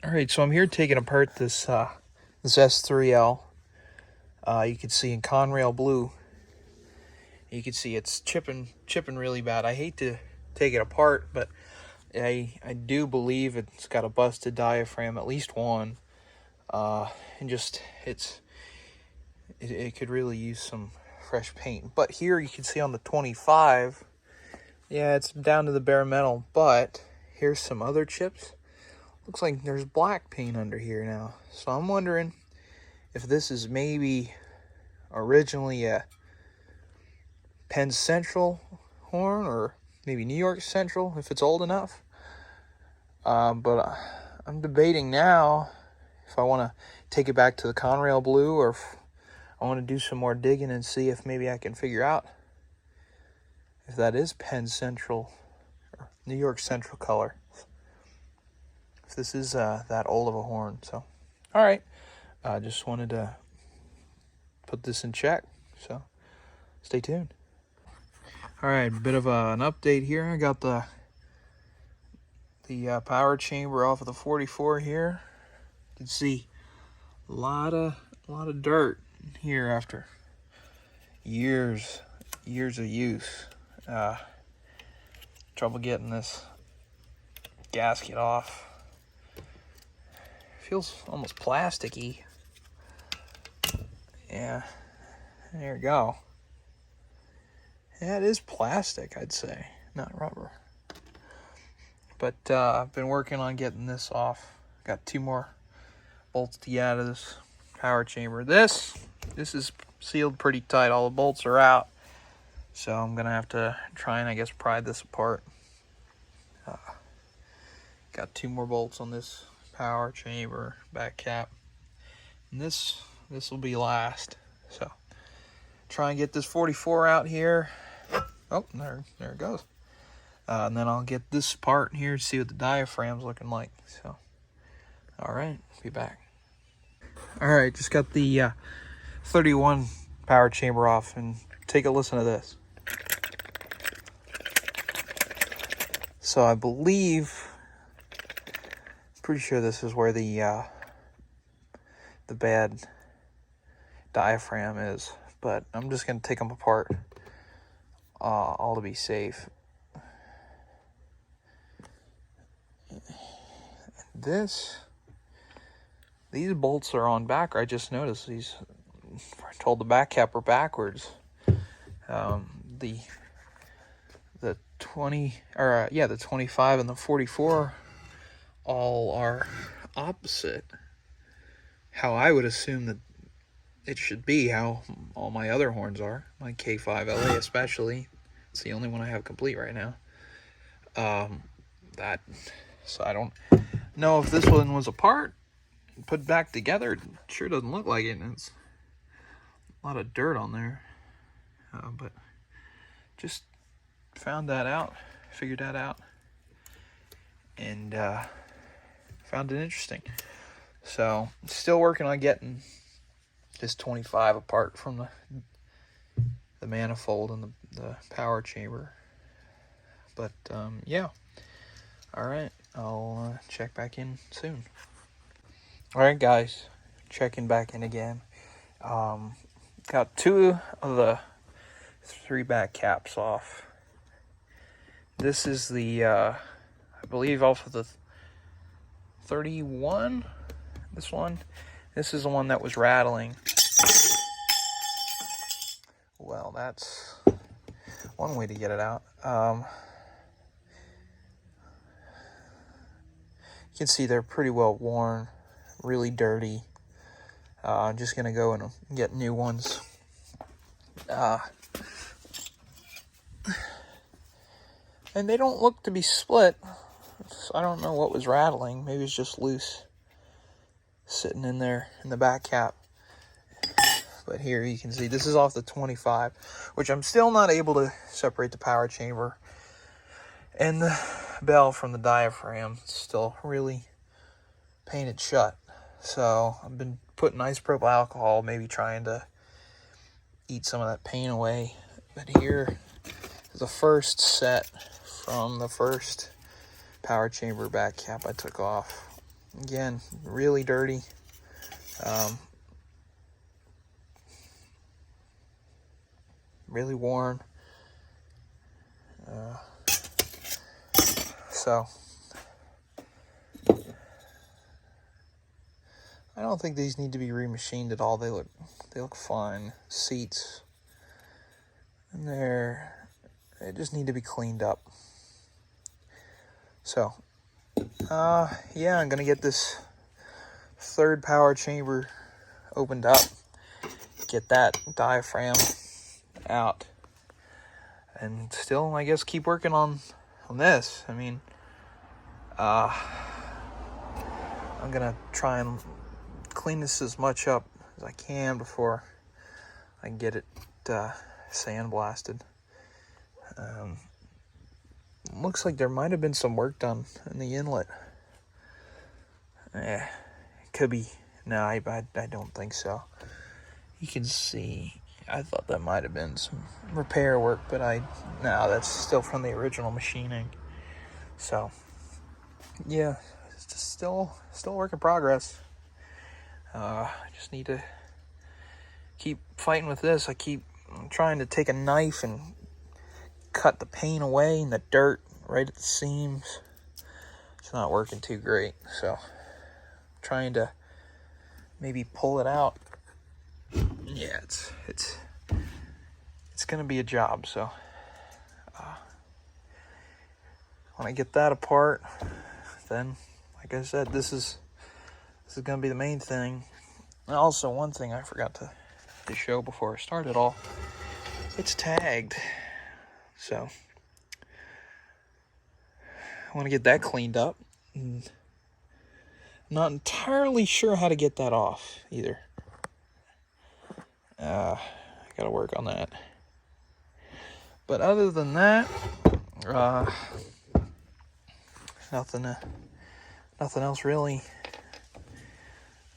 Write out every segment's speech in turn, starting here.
All right, so I'm here taking apart this this S3L. You can see in Conrail blue. You can see it's chipping really bad. I hate to take it apart, but I do believe it's got a busted diaphragm, at least one. And just it could really use some fresh paint. But here you can see on the 25, yeah, it's down to the bare metal. But here's some other chips. Looks like there's black paint under here now. So I'm wondering if this is maybe originally a Penn Central horn, or maybe New York Central if it's old enough. But I'm debating now if I want to take it back to the Conrail blue, or if I want to do some more digging and see if maybe I can figure out if that is Penn Central or New York Central color. If this is that old of a horn. So, all right. Just wanted to put this in check. So, stay tuned. All right, a bit of an update here. I got the power chamber off of the 44 here. You can see a lot of dirt here after years of use. Trouble getting this gasket off. Feels almost plasticky. Yeah, there you go. Yeah, it is plastic, I'd say, not rubber. But I've been working on getting this off. Got 2 more bolts to get out of this power chamber. This is sealed pretty tight. All the bolts are out. So I'm going to have to try and, I guess, pry this apart. Got 2 more bolts on this power chamber back cap. And this will be last. So try and get this 44 out here. Oh, there it goes. And then I'll get this part here to see what the diaphragm's looking like. So, all right, be back. All right, just got the 31 power chamber off, and take a listen to this. So I believe, pretty sure this is where the bad diaphragm is, but I'm just gonna take them apart, all to be safe. These bolts are on back. I just noticed these. I told the back cap are backwards. The 20, or the 25 and the 44 all are opposite how I would assume that it should be, how all my other horns are. My K5LA especially. It's the only one I have complete right now. So I don't know if this one was apart, put back together. It sure doesn't look like it. And it's a lot of dirt on there. But just found that out, figured that out, and found it interesting. So still working on getting this 25 apart from the manifold and the power chamber. But yeah. All right, I'll check back in soon. All right, guys, checking back in again. Got 2 of the 3 back caps off. This is the, I believe, off of the 31. This one. This is the one that was rattling. Well, that's one way to get it out. You can see they're pretty well worn, really dirty. I'm just going to go and get new ones. And they don't look to be split. So I don't know what was rattling. Maybe it's just loose sitting in there in the back cap. But here you can see this is off the 25, which I'm still not able to separate the power chamber and the bell from the diaphragm. It's still really painted shut. So I've been putting isopropyl alcohol, maybe trying to eat some of that paint away. But here is the first set from the first power chamber back cap I took off. Again, really dirty. Really worn. So I don't think these need to be remachined at all. They look fine. Seats, and they just need to be cleaned up. So yeah, I'm gonna get this third power chamber opened up, get that diaphragm out, and still, I guess, keep working on this. I mean, I'm gonna try and clean this as much up as I can before I can get it sandblasted. Looks like there might have been some work done in the inlet. It could be. No, I don't think so. You can see, I thought that might have been some repair work, but no, that's still from the original machining. So, yeah, it's just still work in progress. I just need to keep fighting with this. I keep trying to take a knife and cut the paint away and the dirt right at the seams. It's not working too great, so trying to maybe pull it out. Yeah, it's gonna be a job. So when I get that apart, then, like I said, this is gonna be the main thing. And also, one thing I forgot to show before I started all, it's tagged. So I want to get that cleaned up. I'm not entirely sure how to get that off either. I gotta work on that. But other than that, nothing else really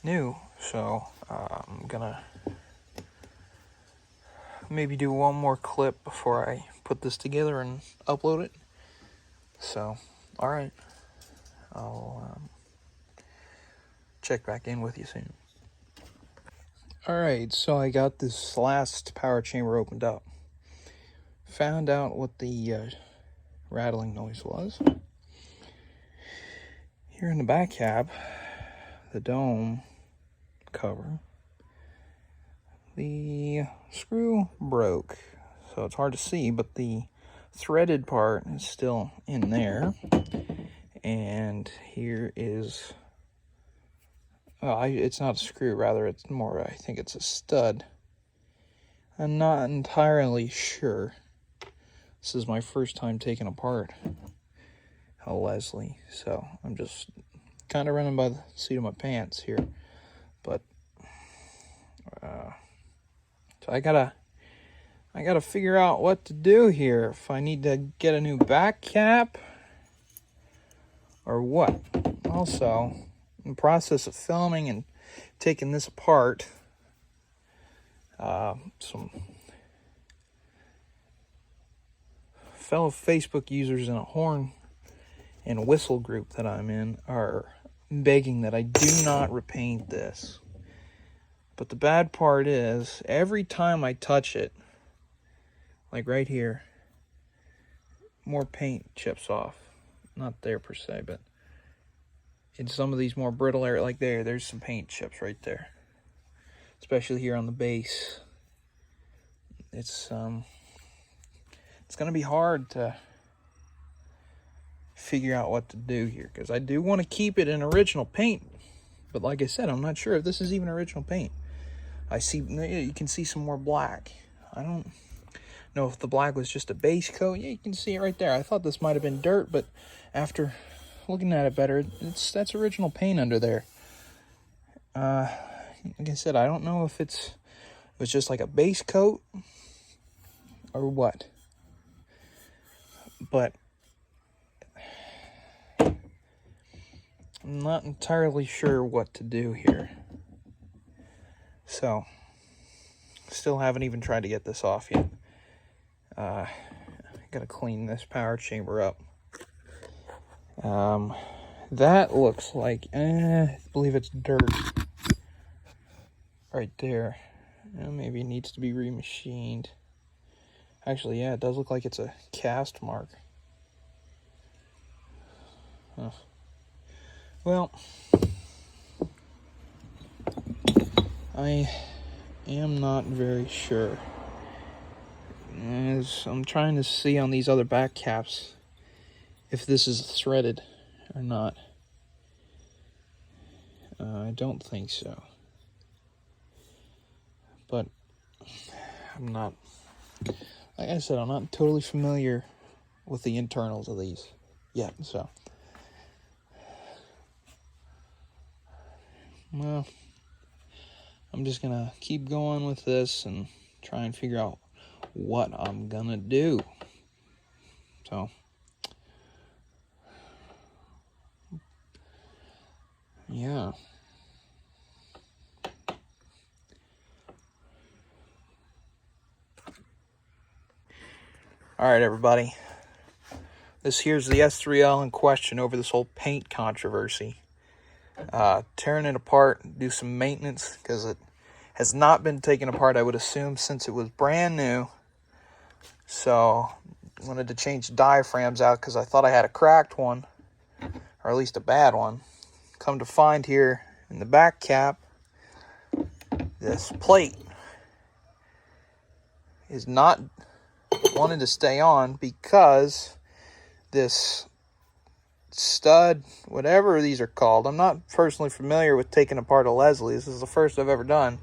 new. So I'm gonna maybe do one more clip before I put this together and upload it. So, all right, I'll check back in with you soon. All right, so I got this last power chamber opened up. Found out what the rattling noise was. Here in the back cab, the dome cover, the screw broke, so it's hard to see, but the threaded part is still in there. And here is, it's not a screw, rather it's more, I think it's a stud. I'm not entirely sure. This is my first time taking apart a Leslie, so I'm just kind of running by the seat of my pants here. But so I gotta figure out what to do here. If I need to get a new back cap or what. Also, in the process of filming and taking this apart, some fellow Facebook users in a horn and whistle group that I'm in are begging that I do not repaint this. But the bad part is, every time I touch it, like right here, more paint chips off. Not there per se, but in some of these more brittle areas, like there's some paint chips right there. Especially here on the base. It's gonna be hard to figure out what to do here, because I do want to keep it in original paint, but like I said, I'm not sure if this is even original paint. I see, you can see some more black. I don't know if the black was just a base coat. Yeah, you can see it right there. I thought this might have been dirt, but after looking at it better, that's original paint under there. Like I said, I don't know if it was just like a base coat or what, but I'm not entirely sure what to do here. So, still haven't even tried to get this off yet. Gotta clean this power chamber up. that looks like, I believe it's dirt right there. Maybe it needs to be remachined. Actually, yeah, it does look like it's a cast mark. Huh. Well, I am not very sure. As I'm trying to see on these other back caps if this is threaded or not. I don't think so. But I'm not, like I said, I'm not totally familiar with the internals of these yet, so. Well, I'm just gonna keep going with this and try and figure out what I'm gonna do. So, yeah. All right, everybody. This here's the S3L in question over this whole paint controversy. Tearing it apart, do some maintenance, because it has not been taken apart, I would assume, since it was brand new. So, wanted to change diaphragms out because I thought I had a cracked one, or at least a bad one. Come to find here in the back cap, this plate is not wanting to stay on because this stud, whatever these are called, I'm not personally familiar with taking apart a Leslie. This is the first I've ever done.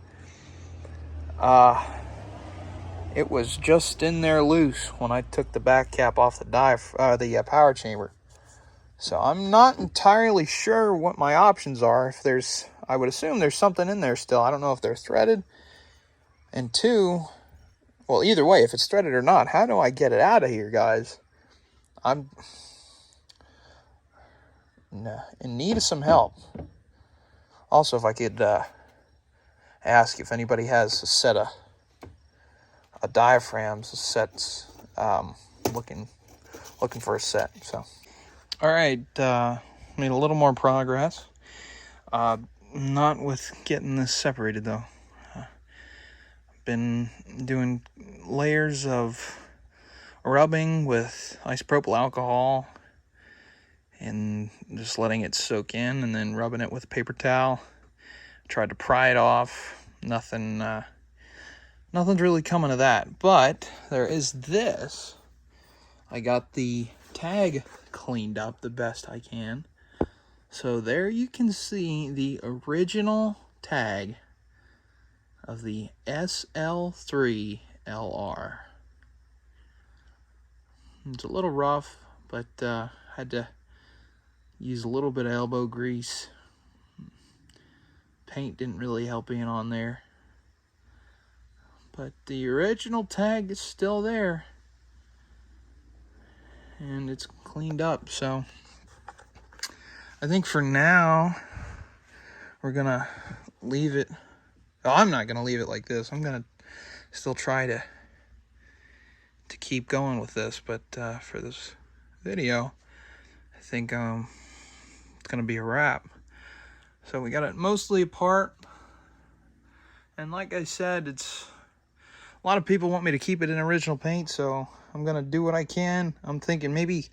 It was just in there loose when I took the back cap off the power chamber. So I'm not entirely sure what my options are. If there's, I would assume there's something in there still. I don't know if they're threaded. And two, well, either way, if it's threaded or not, how do I get it out of here, guys? I'm in need of some help. Also, if I could ask if anybody has a set of diaphragms, sets, looking for a set. So, all right, made a little more progress. Not with getting this separated though. Been doing layers of rubbing with isopropyl alcohol and just letting it soak in, and then rubbing it with a paper towel. Tried to pry it off. Nothing's really coming of that. But there is this. I got the tag cleaned up the best I can. So there you can see the original tag of the SL3LR. It's a little rough, but had to use a little bit of elbow grease. Paint didn't really help being on there. But the original tag is still there. And it's cleaned up, so I think for now we're gonna leave it. Oh, I'm not gonna leave it like this. I'm gonna still try to keep going with this, but for this video, I think it's gonna be a wrap. So we got it mostly apart, and like I said, it's a lot of people want me to keep it in original paint, so I'm gonna do what I can. I'm thinking maybe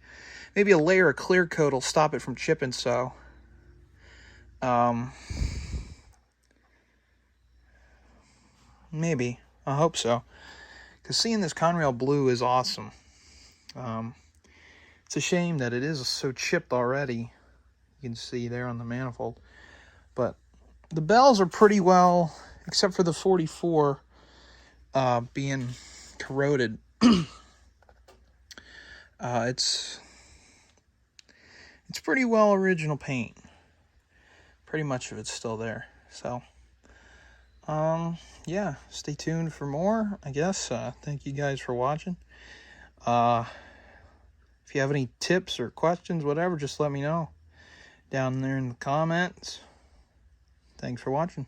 a layer of clear coat will stop it from chipping. So maybe, I hope so, because seeing this Conrail blue is awesome. It's a shame that it is so chipped already. You can see there on the manifold, but the bells are pretty well, except for the 44 being corroded. It's pretty well original paint. Pretty much of it's still there. So, yeah, stay tuned for more, I guess. Thank you guys for watching. If you have any tips or questions, whatever, just let me know down there in the comments. Thanks for watching.